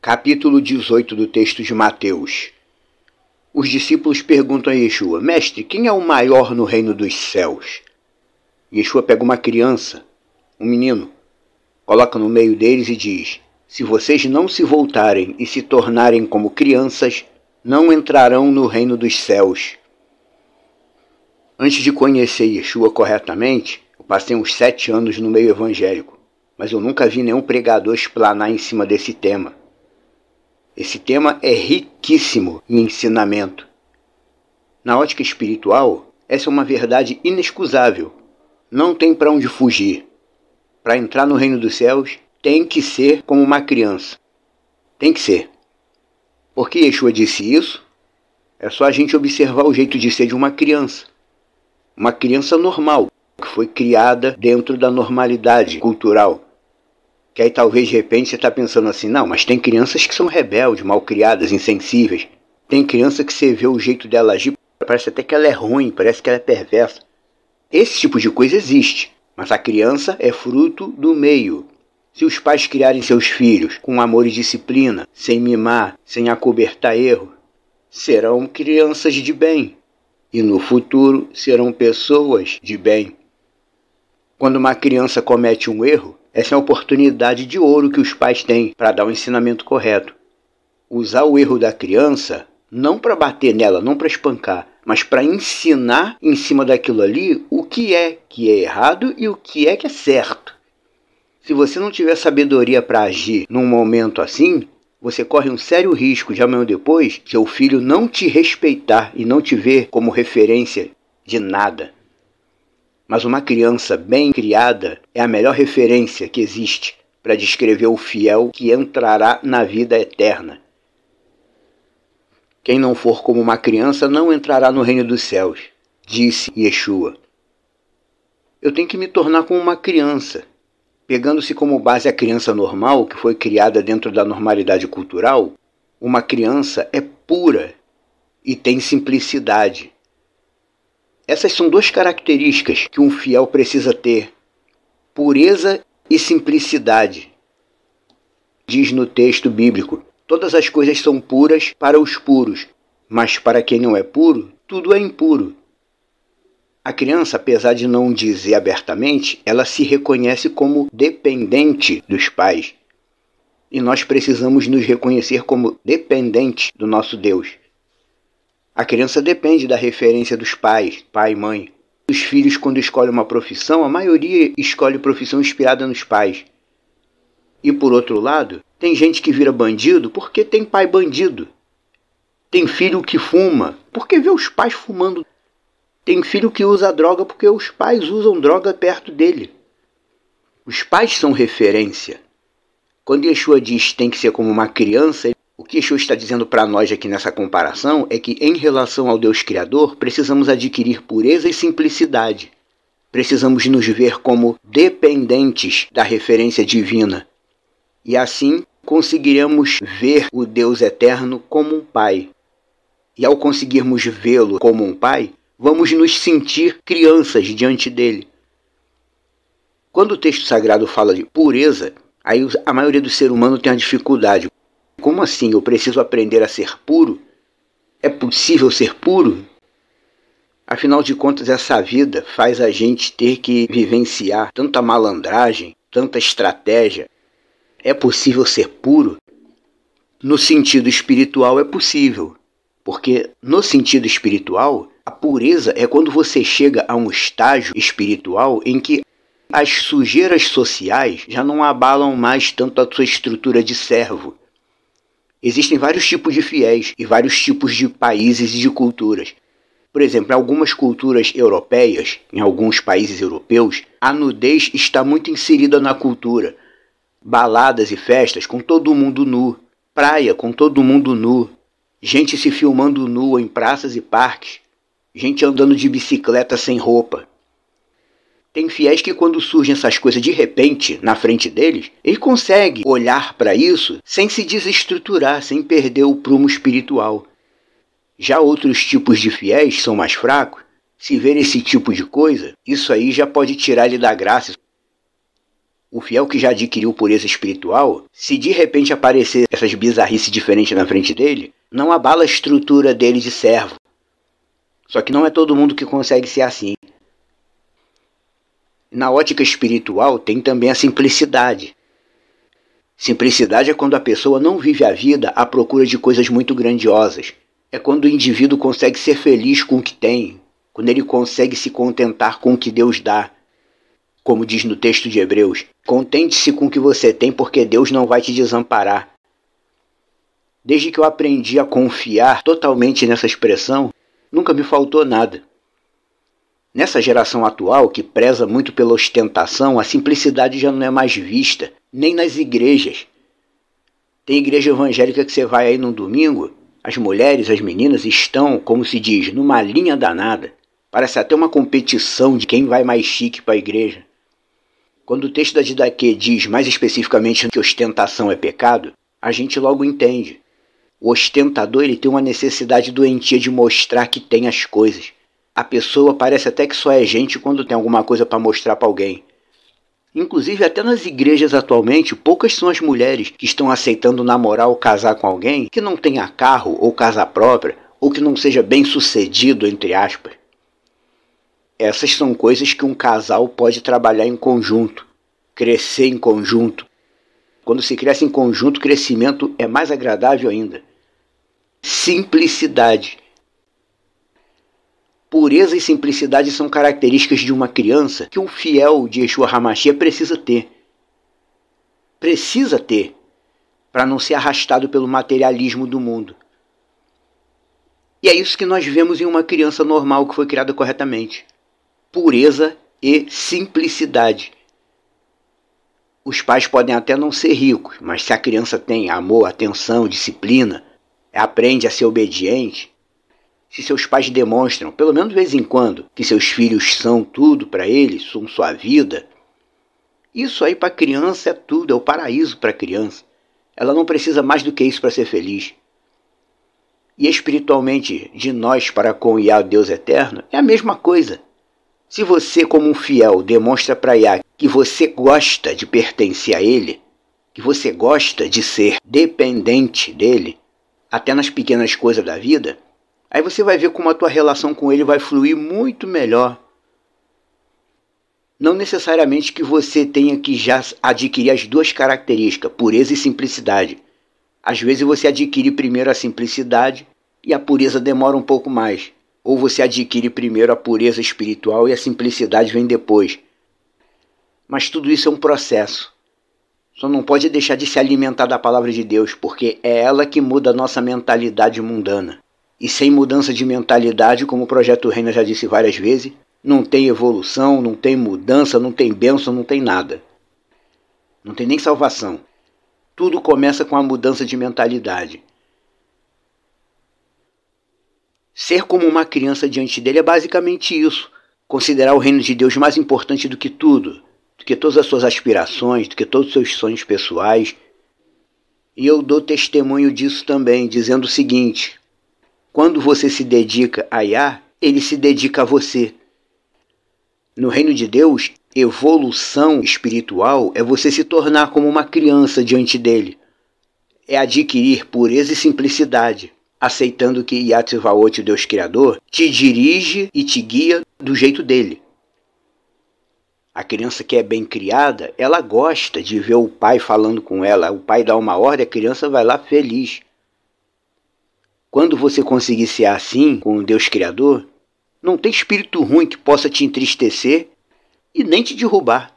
Capítulo 18 do texto de Mateus. Os discípulos perguntam a Yeshua: Mestre, quem é o maior no reino dos céus? Yeshua pega uma criança, um menino, coloca no meio deles e diz: se vocês não se voltarem e se tornarem como crianças, não entrarão no reino dos céus. Antes de conhecer Yeshua corretamente, eu passei uns 7 anos no meio evangélico, mas eu nunca vi nenhum pregador explanar em cima desse tema. Esse tema é riquíssimo em ensinamento. Na ótica espiritual, essa é uma verdade inexcusável. Não tem para onde fugir. Para entrar no reino dos céus, tem que ser como uma criança. Tem que ser. Por que Yeshua disse isso? É só a gente observar o jeito de ser de uma criança. Uma criança normal, que foi criada dentro da normalidade cultural. Que aí talvez de repente você está pensando assim, não, mas tem crianças que são rebeldes, mal criadas, insensíveis. Tem criança que você vê o jeito dela agir, parece até que ela é ruim, parece que ela é perversa. Esse tipo de coisa existe, mas a criança é fruto do meio. Se os pais criarem seus filhos com amor e disciplina, sem mimar, sem acobertar erro, serão crianças de bem. E no futuro serão pessoas de bem. Quando uma criança comete um erro, essa é a oportunidade de ouro que os pais têm para dar o ensinamento correto. Usar o erro da criança não para bater nela, não para espancar, mas para ensinar em cima daquilo ali o que é errado e o que é certo. Se você não tiver sabedoria para agir num momento assim, você corre um sério risco de amanhã ou depois seu filho não te respeitar e não te ver como referência de nada. Mas uma criança bem criada é a melhor referência que existe para descrever o fiel que entrará na vida eterna. Quem não for como uma criança não entrará no reino dos céus, disse Yeshua. Eu tenho que me tornar como uma criança. Pegando-se como base a criança normal, que foi criada dentro da normalidade cultural, uma criança é pura e tem simplicidade. Essas são 2 características que um fiel precisa ter: pureza e simplicidade. Diz no texto bíblico: todas as coisas são puras para os puros, mas para quem não é puro, tudo é impuro. A criança, apesar de não dizer abertamente, ela se reconhece como dependente dos pais. E nós precisamos nos reconhecer como dependentes do nosso Deus. A criança depende da referência dos pais, pai e mãe. Os filhos, quando escolhem uma profissão, a maioria escolhe profissão inspirada nos pais. E por outro lado, tem gente que vira bandido porque tem pai bandido. Tem filho que fuma porque vê os pais fumando. Tem filho que usa droga porque os pais usam droga perto dele. Os pais são referência. Quando Yeshua diz que tem que ser como uma criança, o que Yeshua está dizendo para nós aqui nessa comparação é que, em relação ao Deus Criador, precisamos adquirir pureza e simplicidade. Precisamos nos ver como dependentes da referência divina. E assim conseguiremos ver o Deus eterno como um pai. E ao conseguirmos vê-lo como um pai, vamos nos sentir crianças diante dele. Quando o texto sagrado fala de pureza, aí a maioria do ser humano tem uma dificuldade. Como assim? Eu preciso aprender a ser puro? É possível ser puro? Afinal de contas, essa vida faz a gente ter que vivenciar tanta malandragem, tanta estratégia. É possível ser puro? No sentido espiritual é possível. Porque no sentido espiritual, a pureza é quando você chega a um estágio espiritual em que as sujeiras sociais já não abalam mais tanto a sua estrutura de servo. Existem vários tipos de fiéis e vários tipos de países e de culturas. Por exemplo, em algumas culturas europeias, em alguns países europeus, a nudez está muito inserida na cultura. Baladas e festas com todo mundo nu, praia com todo mundo nu, gente se filmando nua em praças e parques, gente andando de bicicleta sem roupa. Tem fiéis que quando surgem essas coisas de repente na frente deles, ele consegue olhar para isso sem se desestruturar, sem perder o prumo espiritual. Já outros tipos de fiéis são mais fracos. Se ver esse tipo de coisa, isso aí já pode tirar ele da graça. O fiel que já adquiriu pureza espiritual, se de repente aparecer essas bizarrices diferentes na frente dele, não abala a estrutura dele de servo. Só que não é todo mundo que consegue ser assim. Na ótica espiritual tem também a simplicidade. Simplicidade é quando a pessoa não vive a vida à procura de coisas muito grandiosas. É quando o indivíduo consegue ser feliz com o que tem, quando ele consegue se contentar com o que Deus dá. Como diz no texto de Hebreus, contente-se com o que você tem porque Deus não vai te desamparar. Desde que eu aprendi a confiar totalmente nessa expressão, nunca me faltou nada. Nessa geração atual, que preza muito pela ostentação, a simplicidade já não é mais vista, nem nas igrejas. Tem igreja evangélica que você vai aí num domingo, as mulheres, as meninas estão, como se diz, numa linha danada. Parece até uma competição de quem vai mais chique para a igreja. Quando o texto da Didaquê diz mais especificamente que ostentação é pecado, a gente logo entende. O ostentador ele tem uma necessidade doentia de mostrar que tem as coisas. A pessoa parece até que só é gente quando tem alguma coisa para mostrar para alguém. Inclusive, até nas igrejas atualmente, poucas são as mulheres que estão aceitando namorar ou casar com alguém que não tenha carro ou casa própria, ou que não seja bem sucedido, entre aspas. Essas são coisas que um casal pode trabalhar em conjunto, crescer em conjunto. Quando se cresce em conjunto, o crescimento é mais agradável ainda. Simplicidade. Pureza e simplicidade são características de uma criança que um fiel de Yeshua HaMashiach precisa ter. Precisa ter, para não ser arrastado pelo materialismo do mundo. E é isso que nós vemos em uma criança normal que foi criada corretamente. Pureza e simplicidade. Os pais podem até não ser ricos, mas se a criança tem amor, atenção, disciplina, aprende a ser obediente, se seus pais demonstram, pelo menos de vez em quando, que seus filhos são tudo para eles, são sua vida, isso aí para a criança é tudo, é o paraíso para a criança. Ela não precisa mais do que isso para ser feliz. E espiritualmente, de nós para com Yah, Deus eterno, é a mesma coisa. Se você, como um fiel, demonstra para Yah que você gosta de pertencer a Ele, que você gosta de ser dependente dEle, até nas pequenas coisas da vida, aí você vai ver como a tua relação com Ele vai fluir muito melhor. Não necessariamente que você tenha que já adquirir as duas características, pureza e simplicidade. Às vezes você adquire primeiro a simplicidade e a pureza demora um pouco mais. Ou você adquire primeiro a pureza espiritual e a simplicidade vem depois. Mas tudo isso é um processo. Só não pode deixar de se alimentar da palavra de Deus, porque é ela que muda a nossa mentalidade mundana. E sem mudança de mentalidade, como o Projeto Reina já disse várias vezes, não tem evolução, não tem mudança, não tem bênção, não tem nada. Não tem nem salvação. Tudo começa com a mudança de mentalidade. Ser como uma criança diante dele é basicamente isso. Considerar o reino de Deus mais importante do que tudo, do que todas as suas aspirações, do que todos os seus sonhos pessoais. E eu dou testemunho disso também, dizendo o seguinte: quando você se dedica a Yah, ele se dedica a você. No reino de Deus, evolução espiritual é você se tornar como uma criança diante dele. É adquirir pureza e simplicidade, aceitando que Yah Tsevaot, o Deus Criador, te dirige e te guia do jeito dele. A criança que é bem criada, ela gosta de ver o pai falando com ela. O pai dá uma ordem, a criança vai lá feliz. Quando você conseguir ser assim com o Deus Criador, não tem espírito ruim que possa te entristecer e nem te derrubar.